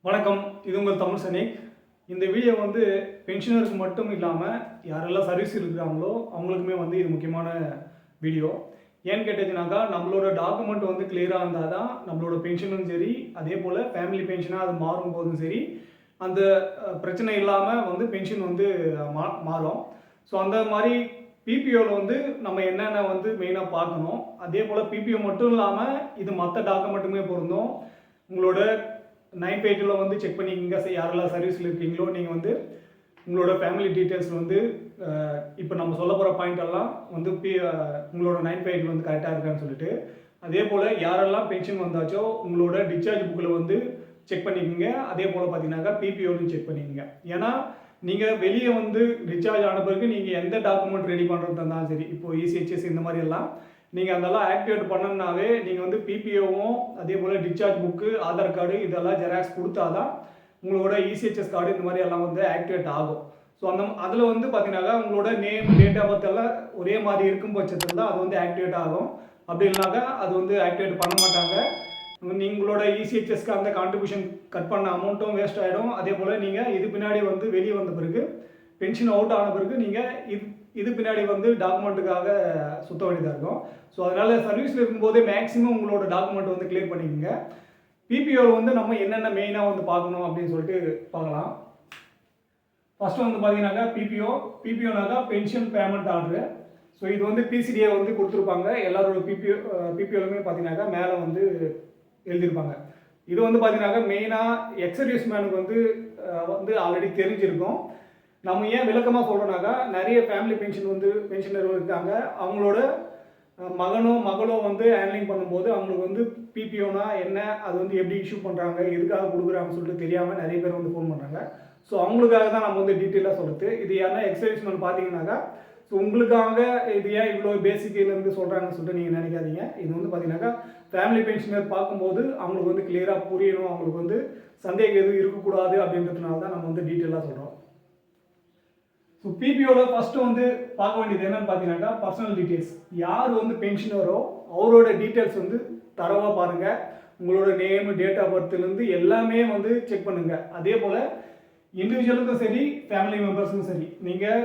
வணக்கம். இது உங்கள் தமிழ் சனிக். இந்த வீடியோ வந்து பென்ஷனருக்கு மட்டும் இல்லாமல் யாரெல்லாம் சர்வீஸ் இருக்கிறாங்களோ அவங்களுக்குமே வந்து இது முக்கியமான வீடியோ. ஏன்னு கேட்டதுனாக்கா, நம்மளோட டாக்குமெண்ட் வந்து கிளியராக இருந்தால் தான் நம்மளோட பென்ஷனும் சரி, அதே போல் ஃபேமிலி பென்ஷனாக அது மாறும்போதும் சரி, அந்த பிரச்சனை இல்லாமல் வந்து பென்ஷன் வந்து மாறும். ஸோ அந்த மாதிரி பிபிஓவில் வந்து நம்ம என்னென்ன வந்து மெயினாக பார்க்கணும். அதே போல் பிபிஓ மட்டும் இல்லாமல் இது மற்ற டாக்குமெண்ட்டுமே பொருந்தும். உங்களோட 958 வந்து செக் பண்ணிக்கங்க. யாரெல்லாம் சர்வீஸில் இருக்கீங்களோ நீங்கள் வந்து உங்களோட ஃபேமிலி டீட்டெயில்ஸ் வந்து இப்போ நம்ம சொல்ல போகிற பாயிண்ட் எல்லாம் வந்து உங்களோட 958 வந்து கரெக்டாக இருக்கான்னு சொல்லிட்டு, அதே போல் யாரெல்லாம் பென்ஷன் வந்தாச்சோ உங்களோட டிஸ்சார்ஜ் புக்கில் வந்து செக் பண்ணிக்கோங்க. அதே போல் பார்த்தீங்கன்னாக்கா பிபிஓலையும் செக் பண்ணிக்கோங்க. ஏன்னா நீங்கள் வெளியே வந்து டிஸ்சார்ஜ் ஆன பிறகு நீங்கள் எந்த டாக்குமெண்ட் ரெடி பண்ணுறது இருந்தாலும் சரி, இப்போ இசிஹெச்எஸ் இந்த மாதிரி எல்லாம் நீங்கள் அதெல்லாம் ஆக்டிவேட் பண்ணணுன்னாவே நீங்கள் வந்து பிபிஓவும் அதே போல் டிஸ்சார்ஜ் புக்கு, ஆதார் கார்டு இதெல்லாம் ஜெராக்ஸ் கொடுத்தா தான் உங்களோட இசிஹெச்எஸ் கார்டு இந்த மாதிரி எல்லாம் வந்து ஆக்டிவேட் ஆகும். ஸோ அதில் வந்து பார்த்தீங்கன்னாக்கா உங்களோட நேம், டேட் ஆஃப் பர்த் எல்லாம் ஒரே மாதிரி இருக்கும் பட்சத்தில் தான் அது வந்து ஆக்டிவேட் ஆகும். அப்படி இல்லைனாக்கா அது வந்து ஆக்டிவேட் பண்ண மாட்டாங்க. நீங்களோட இசிஹெச்எஸ்க்கு அந்த கான்ட்ரிபியூஷன் கட் பண்ண அமௌண்ட்டும் வேஸ்ட் ஆகிடும். அதே போல் நீங்கள் இது பின்னாடி வந்து வெளியே வந்த பிறகு பென்ஷன் அவுட் ஆன பிறகு நீங்கள் இது பின்னாடி வந்து டாக்குமெண்ட்டுக்காக சுற்ற வேண்டியதாக இருக்கும். ஸோ அதனால் சர்வீஸில் இருக்கும்போதே மேக்ஸிமம் உங்களோட டாக்குமெண்ட் வந்து கிளியர் பண்ணிக்கோங்க. பிபிஓவில் வந்து நம்ம என்னென்ன மெயினாக வந்து பார்க்கணும் அப்படின்னு சொல்லிட்டு பார்க்கலாம். ஃபஸ்ட்டு வந்து பார்த்தீங்கன்னாக்கா பிபிஓனாக்கா பென்ஷன் பேமெண்ட் ஆர்டரு. ஸோ இது வந்து பிசிடியை வந்து கொடுத்துருப்பாங்க. எல்லாரோட பிபிஓலுமே பார்த்தீங்கன்னாக்கா மேலே வந்து எழுதியிருப்பாங்க. இது வந்து பார்த்தீங்கன்னாக்கா மெயினாக எக்ஸர்வீஸ் மேனுக்கு வந்து ஆல்ரெடி தெரிஞ்சிருக்கும். நம்ம ஏன் விளக்கமாக சொல்கிறோம்னாக்கா, நிறைய ஃபேமிலி பென்ஷனர் இருக்காங்க. அவங்களோட மகளோ வந்து ஹேண்ட்லிங் பண்ணும்போது அவங்களுக்கு வந்து பிபிஓனா என்ன, அது வந்து எப்படி இஷ்யூ பண்ணுறாங்க, எதுக்காக கொடுக்குறாங்கன்னு சொல்லிட்டு தெரியாமல் நிறைய பேர் வந்து ஃபோன் பண்ணுறாங்க. ஸோ அவங்களுக்காக தான் நம்ம வந்து டீட்டெயிலாக சொல்கிறது. இது யாருன்னா எக்ஸர்வீஸ் மேன் பார்த்தீங்கன்னாக்கா, ஸோ உங்களுக்காக இது ஏன் இவ்வளோ பேசிக்கிலேருந்து சொல்கிறாங்கன்னு சொல்லிட்டு நீங்கள் நினைக்காதீங்க. இது வந்து பார்த்தீங்கன்னாக்கா ஃபேமிலி பென்ஷனர் பார்க்கும்போது அவங்களுக்கு வந்து கிளியராக புரியணும், அவங்களுக்கு வந்து சந்தேகம் எதுவும் இருக்கக்கூடாது அப்படின்றதுனால தான் நம்ம வந்து டீட்டெயிலாக சொல்கிறோம். ஸோ பிபிஓவில் ஃபஸ்ட்டு வந்து பார்க்க வேண்டியது என்னென்னு பார்த்தீங்கன்னாக்கா, பர்சனல் டீட்டெயில்ஸ். யார் வந்து பென்ஷனரோ அவரோட டீட்டெயில்ஸ் வந்து தரவாக பாருங்கள். உங்களோட நேமு, டேட் ஆஃப் பர்த்லேருந்து எல்லாமே வந்து செக் பண்ணுங்கள். அதே போல் இண்டிவிஜுவலுக்கும் சரி, ஃபேமிலி மெம்பர்ஸுக்கும் சரி, நீங்கள்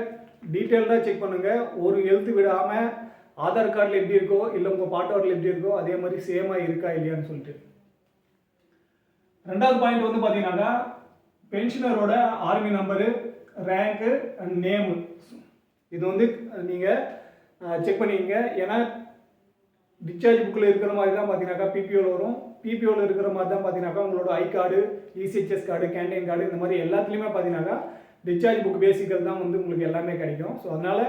டீட்டெயில்டாக செக் பண்ணுங்கள். ஒரு எழுத்து விடாமல் ஆதார் கார்டில் எப்படி இருக்கோ இல்லை உங்கள் பாட்டோரில் எப்படி இருக்கோ அதே மாதிரி சேமாக இருக்கா இல்லையான்னு சொல்லிட்டு. ரெண்டாவது பாயிண்ட் வந்து பார்த்தீங்கன்னாக்கா, பென்ஷனரோட army number, rank and name இது வந்து நீங்கள் செக் பண்ணிக்கங்க. ஏன்னா டிஸ்சார்ஜ் புக்கில் இருக்கிற மாதிரி தான் பார்த்தீங்கன்னாக்கா பிபிஓவில் வரும். பிபிஓவில் இருக்கிற மாதிரி தான் பார்த்தீங்கன்னாக்கா உங்களோட ஐ card, ECHS card, canteen card இந்த மாதிரி எல்லாத்துலேயுமே பார்த்தீங்கன்னாக்கா டிஸ்சார்ஜ் புக் பேசிக்கல் தான் வந்து உங்களுக்கு எல்லாமே கிடைக்கும். ஸோ அதனால்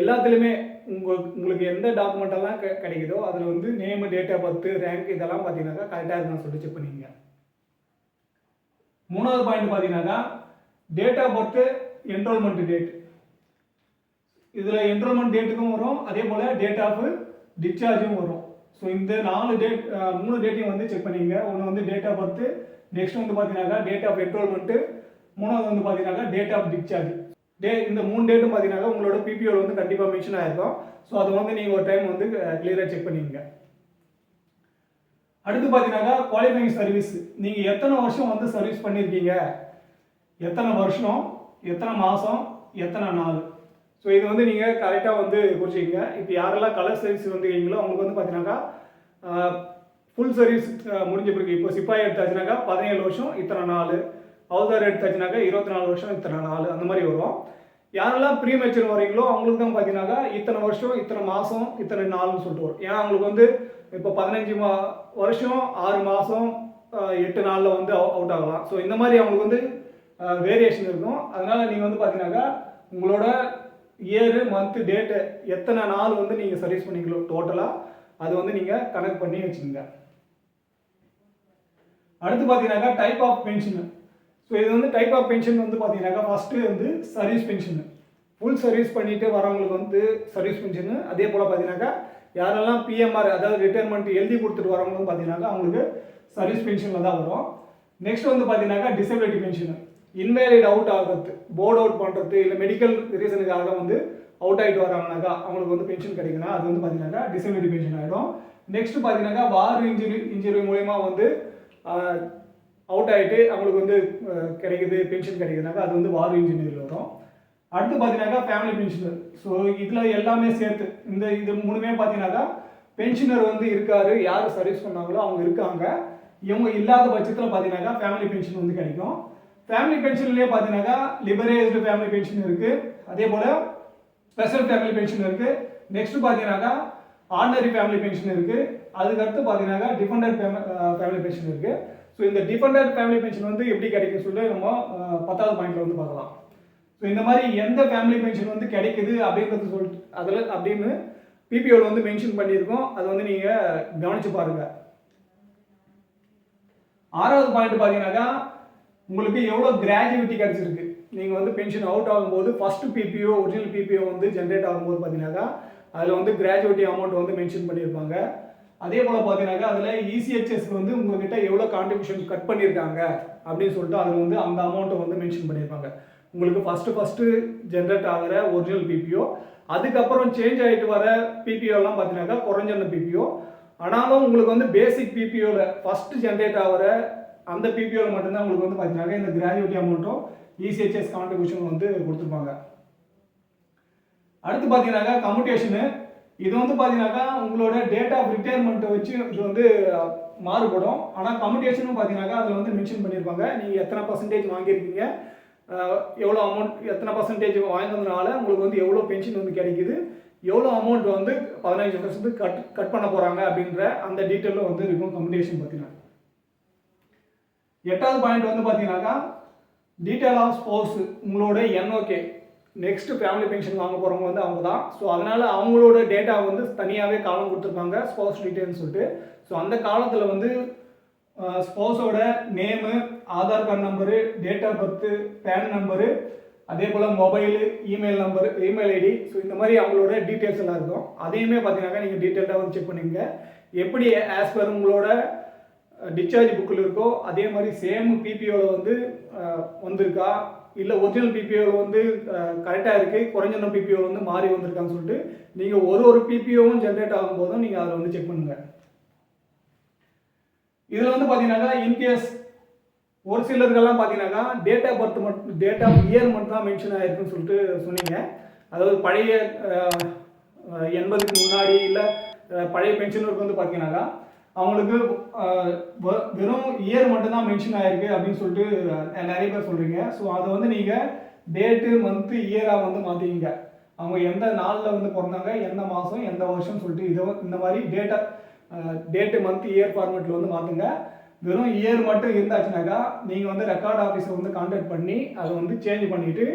எல்லாத்துலேயுமே உங்களுக்கு எந்த டாக்குமெண்ட்டெல்லாம் கிடைக்குதோ அதில் வந்து name, date of birth, rank இதெல்லாம் பார்த்தீங்கன்னாக்கா கரெக்டாக இருக்குன்னு சொல்லிட்டு செக் பண்ணிக்கங்க. மூணாவது பாயிண்ட் பார்த்தீங்கன்னாக்கா, date of birth, enrolment date. இதில் என்ரோல்மெண்ட் டேட்டுக்கும் வரும், அதே போல் டேட் ஆஃப் டிஸ்சார்ஜும் வரும். ஸோ இந்த 3 டேட்டையும் வந்து செக் பண்ணிங்க. ஒன்று வந்து டேட் ஆஃப் பர்த், நெக்ஸ்ட் வந்து பார்த்தீங்கன்னாக்கா டேட் ஆஃப் என்ரோல்மெண்ட்டு, மூணாவது வந்து பார்த்தீங்கன்னாக்கா டேட் ஆஃப் டிஸ்சார்ஜ். இந்த 3 டேட்டும் பார்த்தீங்கன்னாக்கா உங்களோட பிபிஓவில் வந்து கண்டிப்பாக மென்ஷன் ஆகிருக்கும். ஸோ அதை வந்து நீங்கள் ஒரு டைம் வந்து கிளியராக செக் பண்ணிக்கங்க. அடுத்து பார்த்தீங்கன்னாக்கா குவாலிஃபைங் சர்வீஸ். நீங்கள் எத்தனை வருஷம் வந்து சர்வீஸ் பண்ணியிருக்கீங்க, எத்தனை வருஷம், எத்தனை மாதம், எத்தனை நாள். ஸோ இது வந்து நீங்கள் கரெக்டாக வந்து குறிச்சிக்கங்க. இப்போ யாரெல்லாம் கலர் சர்வீஸ் வந்துருக்கீங்களோ அவங்களுக்கு வந்து பார்த்தீங்கன்னாக்கா ஃபுல் சர்வீஸ் முடிஞ்ச பிறகு, இப்போ சிப்பாய் எடுத்தாச்சுனாக்கா 17 வருஷம் இத்தனை நாள், ஹவுல்தார் எடுத்தாச்சுனாக்கா 24 வருஷம் இத்தனை நாள், அந்த மாதிரி வரும். யாரெல்லாம் ப்ரீ மெச்சூர் வரீங்களோ அவங்களுக்கு தான் பார்த்தீங்கன்னாக்கா இத்தனை வருஷம், இத்தனை மாதம், இத்தனை நாள்னு சொல்லிட்டு வரும். ஏன்னா அவங்களுக்கு வந்து இப்போ 15 வருஷம் 6 மாதம் 8 நாளில் வந்து அவுட் ஆகலாம். ஸோ இந்த மாதிரி அவங்களுக்கு வந்து வேரியேஷன் இருக்கும். அதனால் நீங்கள் வந்து பார்த்தீங்கன்னாக்கா உங்களோட இயரு, மந்த்து, டேட்டு எத்தனை நாள் வந்து நீங்கள் சர்வீஸ் பண்ணிங்களோ டோட்டலாக அது வந்து நீங்கள் கனெக்ட் பண்ணி வச்சுக்கோங்க. அடுத்து பார்த்தீங்கன்னாக்கா டைப் ஆஃப் பென்ஷனு. ஸோ இது வந்து டைப் ஆஃப் பென்ஷன் வந்து பார்த்தீங்கன்னாக்கா ஃபஸ்ட்டு வந்து சர்வீஸ் பென்ஷனு. ஃபுல் சர்வீஸ் பண்ணிவிட்டு வரவங்களுக்கு வந்து சர்வீஸ் பென்ஷனு. அதே போல் பார்த்தீங்கன்னாக்கா யாரெல்லாம் பிஎம்ஆர் அதாவது ரிட்டையர்மெண்ட் எழுதி கொடுத்துட்டு வரவங்களும் பார்த்தீங்கன்னாக்கா அவங்களுக்கு சர்வீஸ் பென்ஷனில் தான் வரும். நெக்ஸ்ட் வந்து பார்த்தீங்கன்னாக்கா டிசபிலிட்டி பென்ஷனு. இன்வேலிட் அவுட் ஆகிறது, போர்ட் அவுட் பண்ணுறது, இல்லை மெடிக்கல் ரீசனுக்காக வந்து அவுட் ஆகிட்டு வராங்கனாக்கா அவங்களுக்கு வந்து பென்ஷன் கிடைக்குன்னா அது வந்து பார்த்தீங்கன்னாக்கா டிசபிலிட்டி பென்ஷன் ஆகிடும். நெக்ஸ்ட் பார்த்தீங்கன்னாக்கா வார் இன்ஜுரி மூலயமா வந்து அவுட் ஆகிட்டு அவங்களுக்கு வந்து கிடைக்குது பென்ஷன் கிடைக்குதுனாக்கா அது வந்து வார் இன்ஜினியரில் வரும். அடுத்து பார்த்தீங்கன்னாக்கா ஃபேமிலி பென்ஷனர். ஸோ இதில் எல்லாமே சேர்த்து இது மூணுமே பார்த்தீங்கன்னாக்கா பென்ஷனர் வந்து இருக்காரு, யார் சர்வீஸ் பண்ணாங்களோ அவங்க இருக்காங்க, இவங்க இல்லாத பட்சத்தில் பார்த்தீங்கன்னாக்கா ஃபேமிலி பென்ஷன் வந்து கிடைக்கும். ஃபேமிலி பென்ஷன்லேயே பார்த்தீங்கன்னாக்கா லிபரேஜ்டு ஃபேமிலி பென்ஷன் இருக்குது, அதே போல் ஸ்பெஷல் ஃபேமிலி பென்ஷன் இருக்குது. நெக்ஸ்ட் பார்த்தீங்கன்னாக்கா ஆர்டினரி ஃபேமிலி பென்ஷன் இருக்குது. அதுக்கடுத்து பார்த்தீங்கன்னாக்கா டிபெண்டன்ட் ஃபேமிலி பென்ஷன் இருக்குது. ஸோ இந்த டிபெண்டன்ட் ஃபேமிலி பென்ஷன் வந்து எப்படி கிடைக்கும் சொல்லி நம்ம 10வது பாயிண்ட்ல வந்து பார்க்கலாம். ஸோ இந்த மாதிரி எந்த ஃபேமிலி பென்ஷன் வந்து கிடைக்குது அப்படின்றது சொல்லிட்டு அதில் அப்படின்னு பிபிஓவில் வந்து மென்ஷன் பண்ணியிருக்கோம். அது வந்து நீங்கள் கவனித்து பாருங்கள். 6வது பாயிண்ட் பார்த்தீங்கன்னாக்கா உங்களுக்கு எவ்வளோ கிராஜுவிட்டி கிடச்சிருக்கு. நீங்கள் வந்து பென்ஷன் அவுட் ஆகும்போது ஃபஸ்ட்டு பிபிஓ ஒரிஜினல் பிபிஓ வந்து ஜென்ரேட் ஆகும்போது பார்த்தீங்கன்னாக்கா அதில் வந்து கிராஜுவிட்டி அமௌண்ட் வந்து மென்ஷன் பண்ணியிருப்பாங்க. அதே போல் பார்த்தீங்கன்னாக்கா அதில் இசிஹெச்எஸ்க்கு வந்து உங்கள்கிட்ட எவ்வளோ கான்ட்ரிபியூஷன் கட் பண்ணியிருக்காங்க அப்படின்னு சொல்லிட்டு அதில் வந்து அந்த அமௌண்ட்டை வந்து மென்ஷன் பண்ணியிருப்பாங்க. உங்களுக்கு ஃபஸ்ட்டு ஜென்ரேட் ஆகிற ஒரிஜினல் பிபிஓ, அதுக்கப்புறம் சேஞ்ச் ஆகிட்டு வர பிபிஓலாம் பார்த்தீங்கன்னாக்கா குறைஞ்ச பிபிஓ. ஆனாலும் உங்களுக்கு வந்து பேசிக் பிபிஓவில் ஃபஸ்ட்டு ஜென்ரேட் ஆகிற அந்த பிபிஓவில் மட்டும்தான் உங்களுக்கு வந்து பார்த்தீங்கன்னாக்கா இந்த கிராஜுவிட்டி அமௌண்ட்டும் இசிஹெச்எஸ் கான்ட்ரிபியூஷன் வந்து கொடுத்துருப்பாங்க. அடுத்து பார்த்தீங்கன்னாக்கா கம்யூட்டேஷனு. இது வந்து பார்த்தீங்கன்னாக்கா உங்களோட டேட் ஆஃப் ரிட்டையர்மெண்ட்டை வச்சு இது வந்து மாறுபடும். ஆனால் கம்யூட்டேஷனும் பார்த்தீங்கன்னாக்கா அதில் வந்து மென்ஷன் பண்ணியிருப்பாங்க. நீங்கள் எத்தனை பர்சன்டேஜ் வாங்கியிருக்கீங்க, எவ்வளோ அமௌண்ட், எத்தனை பர்சன்டேஜ் வாங்கினதுனால உங்களுக்கு வந்து எவ்வளோ பென்ஷன் வந்து கிடைக்குது, எவ்வளோ அமௌண்ட் வந்து 15% கட் பண்ண போகிறாங்க அப்படின்ற அந்த டீட்டெயிலும் வந்து இருக்கும் கம்யூட்டேஷன் பார்த்தீங்கன்னா. 8வது பாயிண்ட் வந்து பார்த்தீங்கன்னாக்கா டீட்டெயில் ஆஃப் ஸ்பௌஸ். உங்களோட என்ஓகே நெக்ஸ்ட் ஃபேமிலி பென்ஷன் வாங்க போகிறவங்க வந்து அவங்க தான். ஸோ அதனால் அவங்களோட டேட்டா வந்து தனியாகவே காலம் கொடுத்துருப்பாங்க ஸ்பௌஸ் டீட்டெயில்னு சொல்லிட்டு. ஸோ அந்த காலத்தில் வந்து ஸ்பௌஸோட name, Aadhaar card number, date of birth, PAN number, அதே போல் mobile, email number, email ID, so இந்த மாதிரி அவங்களோட டீட்டெயில்ஸ் எல்லாம் இருக்கும். அதையுமே பார்த்தீங்கன்னாக்கா நீங்கள் டீட்டெயில்டாக வந்து செக் பண்ணிங்க. எப்படி ஆஸ் பர் உங்களோட டிஸ்சார்ஜ் புக்கில் இருக்கோ அதே மாதிரி சேம் பிபிஓவில் வந்து வந்திருக்கா, இல்லை ஒரிஜினல் பிபிஓவில் வந்து கரெக்டாக இருக்குது, குறைஞ்ச பிபிஓவில் வந்து மாறி வந்திருக்கான்னு சொல்லிட்டு நீங்கள் ஒரு பிபிஓவும் ஜென்ரேட் ஆகும்போதும் நீங்கள் அதை வந்து செக் பண்ணுங்கள். இதில் வந்து பார்த்தீங்கன்னாக்கா இன்கேஸ் ஒரு சிலருக்கெல்லாம் பார்த்தீங்கன்னாக்கா டேட் ஆஃப் பர்த் மட்டும், டேட் ஆஃப் இயர் மட்டும் தான் மென்ஷன் ஆகிருக்குன்னு சொல்லிட்டு சொன்னீங்க. அதாவது பழைய 80க்கு முன்னாடி இல்லை பழைய பென்ஷனருக்கு வந்து பார்த்தீங்கன்னாக்கா அவங்களுக்கு வெறும் இயர் மட்டும்தான் மென்ஷன் ஆகிருக்கு அப்படின்னு சொல்லிட்டு நிறைய பேர் சொல்கிறீங்க. ஸோ அதை வந்து நீங்கள் டேட்டு, மந்த்து, இயராக வந்து மாற்றிக்கிங்க. அவங்க எந்த நாளில் வந்து பிறந்தாங்க, எந்த மாதம், எந்த வருஷம் சொல்லிட்டு இதை இந்த மாதிரி டேட்டு, மந்த், இயர் ஃபார்மேட்டில் வந்து மாற்றுங்க. வெறும் இயர் மட்டும் இருந்தாச்சுனாக்கா நீங்கள் வந்து ரெக்கார்ட் ஆஃபீஸை வந்து கான்டாக்ட் பண்ணி அதை வந்து சேஞ்ச் பண்ணிவிட்டு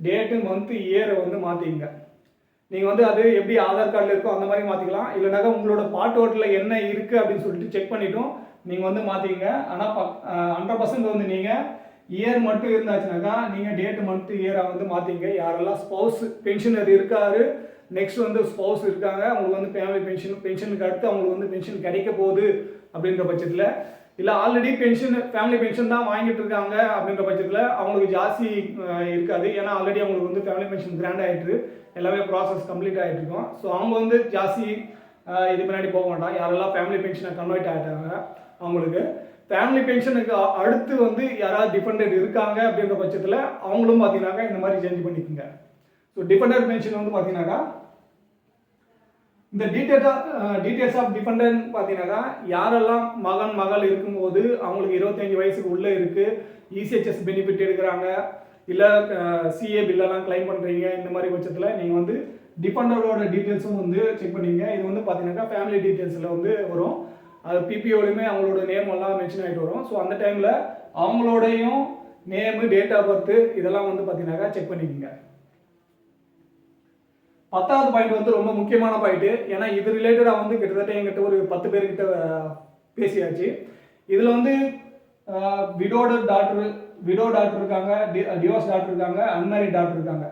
டேட்டு, மந்த்து, இயரை வந்து மாற்றிங்க. நீங்கள் வந்து அது எப்படி ஆதார் கார்டில் இருக்கோ அந்த மாதிரி மாற்றிக்கலாம். இல்லைனாக்கா உங்களோட பாஸ்போர்ட்டில் என்ன இருக்குது அப்படின்னு சொல்லிட்டு செக் பண்ணிவிட்டும் நீங்கள் வந்து மாற்றிங்க. ஆனால் 100% வந்து நீங்கள் இயர் மட்டும் இருந்தாச்சுனாக்கா நீங்கள் டேட்டு, மந்த்து, இயராக வந்து மாற்றிங்க. யாரெல்லாம் ஸ்பௌஸ் பென்ஷனர் இருக்காரு, நெக்ஸ்ட் வந்து ஸ்பௌஸ் இருக்காங்க, அவங்களுக்கு வந்து ஃபேமிலி பென்ஷனுக்கு அடுத்து அவங்களுக்கு வந்து பென்ஷன் கிடைக்க போகுது அப்படின்ற பட்சத்தில், இல்லை ஆல்ரெடி ஃபேமிலி பென்ஷன் தான் வாங்கிட்டு இருக்காங்க அப்படின்ற பட்சத்தில் அவங்களுக்கு ஜாஸ்தி இருக்காது. ஏன்னா ஆல்ரெடி அவங்களுக்கு வந்து ஃபேமிலி பென்ஷன் கிராண்ட் ஆகிட்டு எல்லாமே ப்ராசஸ் கம்ப்ளீட் ஆகிட்டு இருக்கும். ஸோ அவங்க வந்து ஜாஸ்தி இது பின்னாடி போக மாட்டாங்க. யாரெல்லாம் ஃபேமிலி பென்ஷனை கன்வெர்ட் ஆகிட்டாங்க அவங்களுக்கு ஃபேமிலி பென்ஷனுக்கு அடுத்து வந்து யாராவது டிபெண்டட் இருக்காங்க அப்படின்ற பட்சத்தில் அவங்களும் பார்த்தீங்கன்னாக்கா இந்த மாதிரி சேஞ்ச் பண்ணிக்கோங்க. ஸோ டிபெண்டட் பென்ஷன் வந்து பார்த்தீங்கன்னாக்கா இந்த டீட்டெயில்ஸ் ஆஃப் டிபெண்டன்ட் பார்த்தீங்கன்னாக்கா யாரெல்லாம் மகள் இருக்கும்போது அவங்களுக்கு 25 வயசுக்கு உள்ளே இருக்குது, இசிஹெச்எஸ் பெனிஃபிட் எடுக்கிறாங்க, இல்லை சிஏ பில்லெல்லாம் கிளைம் பண்ணுறீங்க, இந்த மாதிரி பட்சத்தில் நீங்கள் வந்து டிபெண்டரோட டீட்டெயில்ஸும் வந்து செக் பண்ணிங்க. இது வந்து பார்த்தீங்கன்னாக்கா ஃபேமிலி டீட்டெயில்ஸில் வந்து வரும். அது பிபிஓலையுமே அவங்களோட நேம் எல்லாம் மென்ஷன் ஆகிட்டு வரும். ஸோ அந்த டைமில் அவங்களோடையும் நேமு, டேட் ஆஃப் பர்த்து இதெல்லாம் வந்து பார்த்தீங்கன்னாக்கா செக் பண்ணிக்கோங்க. 10வது பாயிண்ட் வந்து ரொம்ப முக்கியமான பாயிண்ட்டு. ஏன்னா இது ரிலேட்டடாக வந்து கிட்டத்தட்ட எங்கிட்ட ஒரு 10 பேர்கிட்ட பேசியாச்சு. இதில் வந்து விடோ டாக்டர் இருக்காங்க, டிவோர்ஸ் டாக்டர் இருக்காங்க, அன்மேரிட் டாக்டர் இருக்காங்க.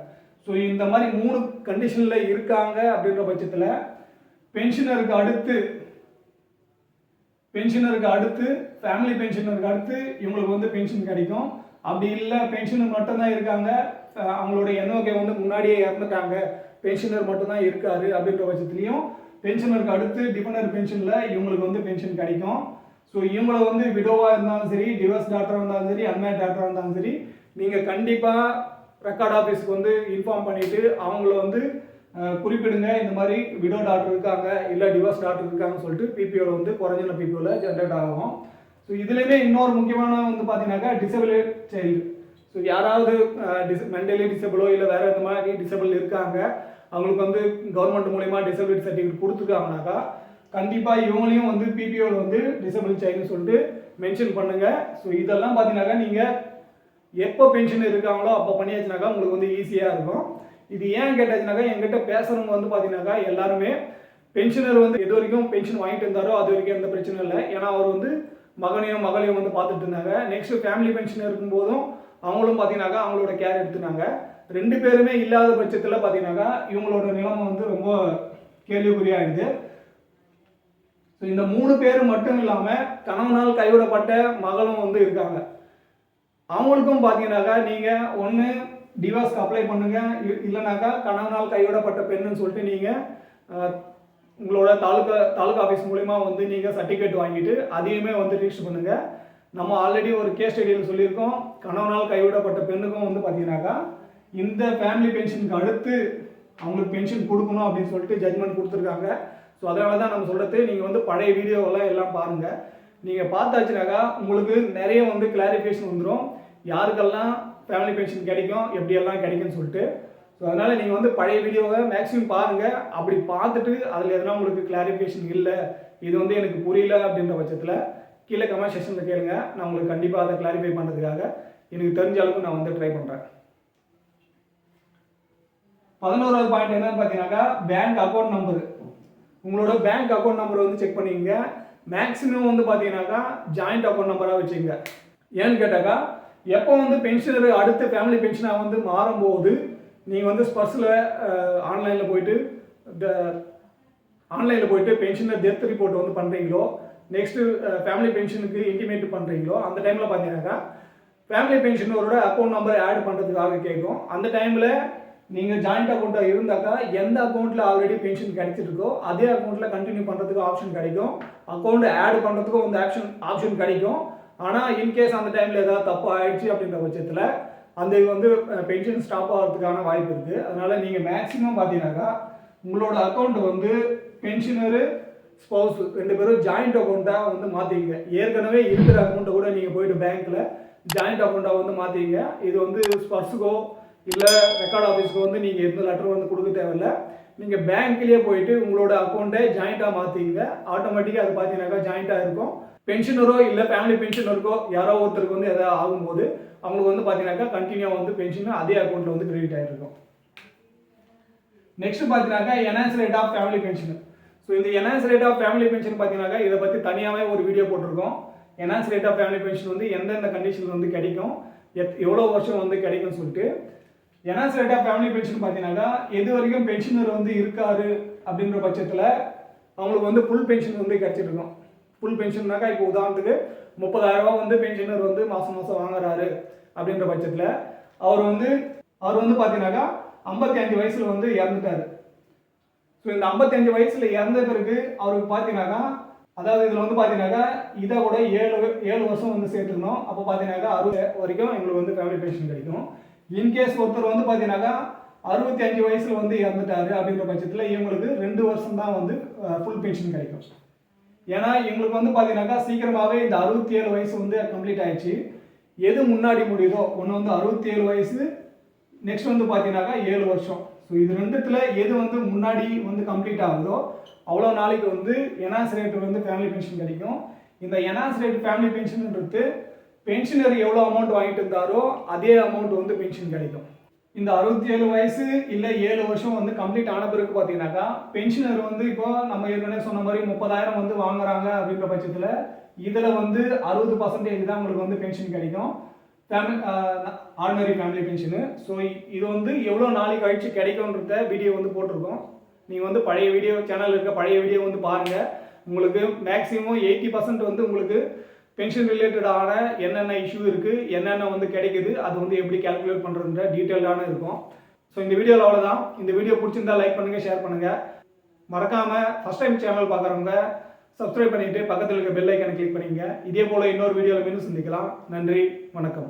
ஸோ இந்த மாதிரி 3 கண்டிஷனில் இருக்காங்க அப்படின்ற பட்சத்தில் பென்ஷனருக்கு அடுத்து ஃபேமிலி பென்ஷனருக்கு அடுத்து இவங்களுக்கு வந்து பென்ஷன் கிடைக்கும். அப்படி இல்லை பென்ஷனர் மட்டும்தான் இருக்காங்க, அவங்களோட என்ஓகே வந்து முன்னாடியே இறந்துட்டாங்க, பென்ஷனர் மட்டும்தான் இருக்காரு அப்படின்ற பட்சத்துலையும் பென்ஷனருக்கு அடுத்து டிபெண்டர் பென்ஷனில் இவங்களுக்கு வந்து பென்ஷன் கிடைக்கும். ஸோ இவங்கள வந்து விடோவாக இருந்தாலும் சரி, டிவோர்ஸ் டாக்டராக இருந்தாலும் சரி, அன்மேரிட் டாக்டராக இருந்தாலும் சரி, நீங்கள் கண்டிப்பாக ரெக்கார்ட் ஆஃபீஸ்க்கு வந்து இன்ஃபார்ம் பண்ணிவிட்டு அவங்கள வந்து குறிப்பிடுங்க. இந்த மாதிரி விடோ டாக்டர் இருக்காங்க, இல்லை டிவோர்ஸ் டாக்டர் இருக்காங்கன்னு சொல்லிட்டு பிபிஓவில் வந்து குறைஞ்சின பிபிஓவில் ஜென்ரேட் ஆகும். ஸோ இதுலேயுமே இன்னொரு முக்கியமான வந்து பார்த்தீங்கன்னாக்கா டிசபிள் சைல்டு. ஸோ யாராவது மென்டலி டிசபிளோ இல்லை வேறு இந்த மாதிரி டிசபிள் இருக்காங்க, அவங்களுக்கு வந்து கவர்மெண்ட் மூலிமா டிசபிலிட்டி சர்டிஃபிகேட் கொடுத்துருக்காங்கனாக்கா கண்டிப்பாக இவங்களையும் வந்து பிபிஓவில் வந்து டிசபிள் சைல்டுன்னு சொல்லிட்டு மென்ஷன் பண்ணுங்கள். ஸோ இதெல்லாம் பார்த்தீங்கன்னாக்கா நீங்கள் எப்போ பென்ஷன் இருக்காங்களோ அப்போ பண்ணியாச்சுனாக்கா உங்களுக்கு வந்து ஈஸியாக இருக்கும். இது ஏன் கேட்டாச்சுனாக்கா என்கிட்ட பேசுகிறவங்க வந்து பார்த்தீங்கன்னாக்கா எல்லாருமே பென்ஷனர் வந்து எது வரைக்கும் பென்ஷன் வாங்கிட்டு இருந்தாரோ அது வரைக்கும் எந்த பிரச்சனையும் இல்லை. ஏன்னா அவர் வந்து மகனையும் மகளையும் வந்து பார்த்துட்டு இருந்தாங்க. நெக்ஸ்ட் ஃபேமிலி பென்ஷன் இருக்கும்போதும் அவங்களும் பார்த்தீங்கன்னாக்கா அவங்களோட கேர் எடுத்துனாங்க. 2 பேருமே இல்லாத பட்சத்தில் பார்த்தீங்கன்னாக்கா இவங்களோட நிலைமை வந்து ரொம்ப கேள்விக்குறியாகிடுது. ஸோ இந்த 3 பேர் மட்டும் இல்லாமல் கணவனால் கைவிடப்பட்ட மகளும் வந்து இருக்காங்க. அவங்களுக்கும் பார்த்தீங்கன்னாக்கா நீங்கள் ஒன்று டிவோர்ஸ்க்கு அப்ளை பண்ணுங்கள், இல்லைனாக்கா கணவனால் கைவிடப்பட்ட பெண்ணுன்னு சொல்லிட்டு நீங்கள் உங்களோட தாலுகா ஆஃபீஸ் மூலிமா வந்து நீங்கள் சர்டிஃபிகேட் வாங்கிட்டு அதையுமே வந்து ரிஜிஸ்டர் பண்ணுங்கள். நம்ம ஆல்ரெடி ஒரு கேஸ் ஸ்டடியில் சொல்லியிருக்கோம், கணவனால் கைவிடப்பட்ட பெண்ணுக்கும் வந்து பார்த்தீங்கன்னாக்கா இந்த ஃபேமிலி பென்ஷனுக்கு அடுத்து அவங்களுக்கு பென்ஷன் கொடுக்கணும் அப்படின்னு சொல்லிட்டு ஜட்மெண்ட் கொடுத்துருக்காங்க. ஸோ அதனால தான் நம்ம சொல்கிறது, நீங்கள் வந்து பழைய வீடியோவெல்லாம் எல்லாம் பாருங்கள். நீங்கள் பார்த்தாச்சுனாக்கா உங்களுக்கு நிறைய வந்து கிளாரிஃபிகேஷன் வந்துடும், யாருக்கெல்லாம் ஃபேமிலி பென்ஷன் கிடைக்கும், எப்படியெல்லாம் கிடைக்கும்னு சொல்லிட்டு. ஸோ அதனால் நீங்கள் வந்து பழைய வீடியோவை மேக்ஸிமம் பாருங்கள். அப்படி பார்த்துட்டு அதில் எதனா உங்களுக்கு கிளாரிஃபிகேஷன் இல்லை, இது வந்து எனக்கு புரியல அப்படின்ற பட்சத்தில் கீழே கமெண்ட் செக்ஷனில் கேளுங்க. நான் உங்களுக்கு கண்டிப்பாக அதை கிளாரிஃபை பண்ணுறதுக்காக எனக்கு தெரிஞ்ச அளவுக்கு நான் வந்து ட்ரை பண்ணுறேன். 11வது பாயிண்ட் என்னன்னு பார்த்தீங்கன்னாக்கா பேங்க் அக்கௌண்ட் நம்பர். உங்களோட பேங்க் அக்கௌண்ட் நம்பரை வந்து செக் பண்ணிக்கங்க. மேக்ஸிமம் வந்து பார்த்தீங்கன்னாக்கா ஜாயிண்ட் அக்கௌண்ட் நம்பராக வச்சுங்க. ஏன்னு கேட்டாக்கா எப்போ வந்து பென்ஷனர் அடுத்த ஃபேமிலி பென்ஷனாக வந்து மாறும்போது நீங்கள் வந்து ஸ்பர்ஸில் ஆன்லைனில் போயிட்டு பென்ஷனர் டெத் ரிப்போர்ட் வந்து பண்ணுறீங்களோ, நெக்ஸ்ட்டு ஃபேமிலி பென்ஷனுக்கு இன்டிமேட் பண்ணுறீங்களோ, அந்த டைமில் பார்த்தீங்கன்னாக்கா ஃபேமிலி பென்ஷனரோட அக்கௌண்ட் நம்பர் ஆட் பண்ணுறதுக்காக கேட்கும். அந்த டைமில் நீங்கள் ஜாயிண்ட் அக்கௌண்ட்டாக இருந்தாக்கா எந்த அக்கௌண்ட்டில் ஆல்ரெடி பென்ஷன் கிடைச்சிருக்கோ அதே அக்கௌண்ட்டில் கண்டினியூ பண்ணுறதுக்கு ஆப்ஷன் கிடைக்கும், அக்கௌண்ட் ஆட் பண்ணுறதுக்கும் வந்து ஆப்ஷன் கிடைக்கும். ஆனால் இன்கேஸ் அந்த டைமில் ஏதாவது தப்பு ஆயிடுச்சு அப்படின்ற பட்சத்தில் அந்த வந்து பென்ஷன் ஸ்டாப் ஆகிறதுக்கான வாய்ப்பு இருக்குது. அதனால் நீங்கள் மேக்ஸிமம் பார்த்தீங்கன்னாக்கா உங்களோட அக்கௌண்ட் வந்து பென்ஷனரு ஸ்பௌஸ் 2 பேரும் ஜாயிண்ட் அக்கௌண்ட்டாக வந்து மாற்றிங்க. ஏற்கனவே இருக்கிற அக்கௌண்ட்டை கூட நீங்கள் போய்ட்டு பேங்க்கில் ஜாயிண்ட் அக்கௌண்ட்டாக வந்து மாற்றிங்க. இது வந்து ஸ்பர்ஸுக்கோ இல்லை ரெக்கார்ட் ஆஃபீஸ்க்கு வந்து நீங்கள் எந்த லெட்டர் வந்து கொடுக்க தேவையில்லை. நீங்கள் பேங்க்லேயே போயிட்டு உங்களோட அக்கௌண்ட்டை ஜாயிண்ட்டாக மாற்றிங்க. ஆட்டோமேட்டிக்காக அது பார்த்தீங்கன்னாக்கா ஜாயிண்ட்டாக இருக்கும். பென்ஷனரோ இல்லை ஃபேமிலி பென்ஷனருக்கோ யாரோ ஒருத்தருக்கு வந்து எதாவது ஆகும்போது அவங்களுக்கு வந்து பார்த்தீங்கன்னாக்கா கண்டினியூவாக வந்து பென்ஷன் அதே அக்கௌண்ட்டில் வந்து கிரெடிட் ஆகிருக்கும். நெக்ஸ்ட் பார்த்தீங்கன்னாக்கா enhance rate of family pension. So இந்த enhance rate of family pension பார்த்தீங்கன்னாக்கா இதை பற்றி தனியாகவே ஒரு வீடியோ போட்டிருக்கோம். Enhance rate of family pension வந்து எந்தெந்த கண்டிஷன் வந்து கிடைக்கும், எவ்வளோ வருஷம் வந்து கிடைக்கும்னு சொல்லிட்டு. Enhance rate of family pension பார்த்தீங்கன்னாக்கா எது வரைக்கும் பென்ஷனர் வந்து இருக்காரு அப்படின்ற பட்சத்தில் அவங்களுக்கு வந்து ஃபுல் பென்ஷன் வந்து கிடைச்சிருக்கும். ஃபுல் பென்ஷன்னாக்கா இப்போ உதாரணத்துக்கு 30,000 ரூபா வந்து பென்ஷனர் வந்து மாதம் வாங்குறாரு அப்படின்ற பட்சத்தில் அவர் வந்து பார்த்தீங்கன்னாக்கா 55 வயசில் வந்து இறந்துட்டாரு. ஸோ இந்த 55 வயசில் இறந்த பிறகு அவருக்கு பார்த்தீங்கன்னாக்கா அதாவது இதில் வந்து பார்த்தீங்கன்னாக்கா இதை கூட 7 வருஷம் வந்து சேர்த்துக்கணும். அப்போ பார்த்தீங்கன்னாக்கா 60 வரைக்கும் எங்களுக்கு வந்து ஃபேமிலி பென்ஷன் கிடைக்கும். இன்கேஸ் ஒருத்தர் வந்து பார்த்தீங்கன்னாக்கா 65 வயசில் வந்து இறந்துட்டாரு அப்படின்ற பட்சத்தில் இவங்களுக்கு 2 வருஷம் தான் வந்து ஃபுல் பென்ஷன் கிடைக்கும். ஏன்னா இவங்களுக்கு வந்து பார்த்தீங்கன்னாக்கா சீக்கிரமாகவே இந்த 67 வயசு வந்து கம்ப்ளீட் ஆயிடுச்சு. எது முன்னாடி முடியுதோ ஒன்று வந்து 67 வயசு, நெக்ஸ்ட் வந்து பார்த்தீங்கன்னாக்கா 7 வருஷம். ஸோ இது ரெண்டுத்தில் எது வந்து முன்னாடி வந்து கம்ப்ளீட் ஆகுதோ அவ்வளோ நாளைக்கு வந்து என்ஹான்ஸ் ரேட் வந்து ஃபேமிலி பென்ஷன் கிடைக்கும். இந்த என்ஹான்ஸ் ரேட் ஃபேமிலி பென்ஷன்ன்றது பென்ஷனர் எவ்வளோ அமௌண்ட் வாங்கிட்டு இருந்தாரோ அதே அமௌண்ட் வந்து பென்ஷன் கிடைக்கும். இந்த 67 வயசு இல்லை 7 வருஷம் வந்து கம்ப்ளீட் ஆன பிறகு பார்த்தீங்கன்னாக்கா பென்ஷனர் வந்து இப்போ நம்ம ஏற்கனவே சொன்ன மாதிரி 30,000 வந்து வாங்குறாங்க அப்படின்ற பட்சத்தில் இதில் வந்து 60% தான் உங்களுக்கு வந்து பென்ஷன் கிடைக்கும், ஆர்டினரி ஃபேமிலி பென்ஷனு. ஸோ இது வந்து எவ்வளோ நாளைக்கு கழிச்சு கிடைக்கும்ன்றத வீடியோ வந்து போட்டிருக்கோம். நீங்கள் வந்து பழைய வீடியோ சேனல் இருக்க பழைய வீடியோ வந்து பாருங்கள். உங்களுக்கு மேக்ஸிமம் 80% வந்து உங்களுக்கு பென்ஷன் ரிலேட்டடான என்னென்ன இஷ்யூ இருக்குது, என்னென்ன வந்து கிடைக்குது, அது வந்து எப்படி கேல்குலேட் பண்ணுறதுன்ற டீட்டெயில்டான இருக்கும். ஸோ இந்த வீடியோவில் அவ்வளோதான். இந்த வீடியோ பிடிச்சிருந்தா லைக் பண்ணுங்கள், ஷேர் பண்ணுங்கள். மறக்காமல் ஃபஸ்ட் டைம் சேனல் பார்க்குறவங்க சப்ஸ்கிரைப் பண்ணிவிட்டு பக்கத்தில் இருக்க பெல் ஐக்கானை கிளிக் பண்ணிங்க. இதே போல் இன்னொரு வீடியோவில் மீண்டும் சந்திக்கலாம். நன்றி, வணக்கம்.